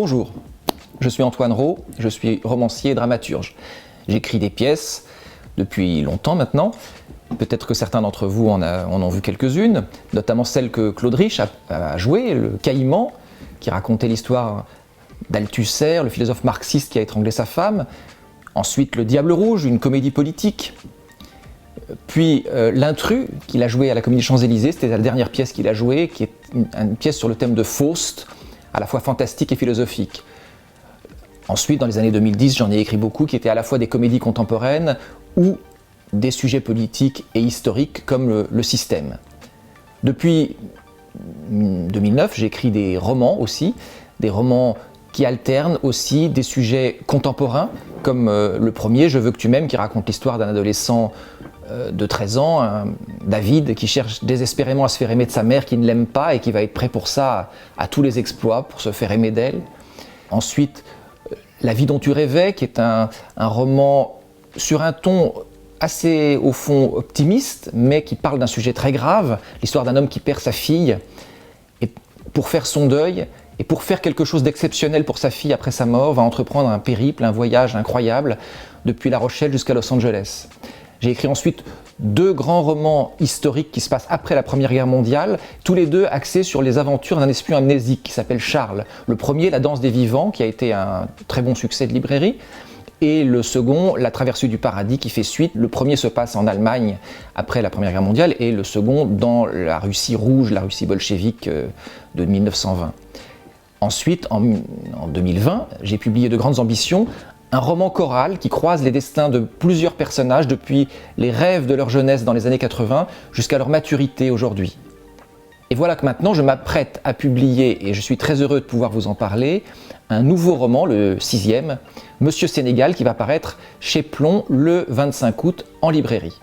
Bonjour, je suis Antoine Rau, je suis romancier et dramaturge. J'écris des pièces depuis longtemps maintenant. Peut-être que certains d'entre vous en ont vu quelques-unes, notamment celle que Claude Rich a jouée, Le Caïman, qui racontait l'histoire d'Althusser, le philosophe marxiste qui a étranglé sa femme. Ensuite, Le Diable Rouge, une comédie politique. Puis L'Intrus, qu'il a joué à la Comédie des Champs-Élysées, c'était la dernière pièce qu'il a jouée, qui est une pièce sur le thème de Faust, à la fois fantastique et philosophique. Ensuite, dans les années 2010, j'en ai écrit beaucoup, qui étaient à la fois des comédies contemporaines ou des sujets politiques et historiques comme le système. Depuis 2009, j'écris des romans aussi, des romans qui alternent aussi des sujets contemporains, comme le premier, Je veux que tu m'aimes, qui raconte l'histoire d'un adolescent de 13 ans, David, qui cherche désespérément à se faire aimer de sa mère qui ne l'aime pas et qui va être prêt pour ça, à tous les exploits, pour se faire aimer d'elle. Ensuite, La vie dont tu rêvais, qui est un roman sur un ton assez, au fond, optimiste, mais qui parle d'un sujet très grave, l'histoire d'un homme qui perd sa fille, et pour faire son deuil, et pour faire quelque chose d'exceptionnel pour sa fille après sa mort, va entreprendre un périple, un voyage incroyable, depuis La Rochelle jusqu'à Los Angeles. J'ai écrit ensuite 2 grands romans historiques qui se passent après la Première Guerre mondiale, tous les 2 axés sur les aventures d'un espion amnésique qui s'appelle Charles. Le premier, La Danse des Vivants, qui a été un très bon succès de librairie, et le second, La Traversée du Paradis, qui fait suite. Le premier se passe en Allemagne après la Première Guerre mondiale, et le second dans la Russie rouge, la Russie bolchevique de 1920. Ensuite, en 2020, j'ai publié De Grandes Ambitions, un roman choral qui croise les destins de plusieurs personnages depuis les rêves de leur jeunesse dans les années 80 jusqu'à leur maturité aujourd'hui. Et voilà que maintenant je m'apprête à publier, et je suis très heureux de pouvoir vous en parler, un nouveau roman, le 6e, Monsieur Sénégal, qui va paraître chez Plon le 25 août en librairie.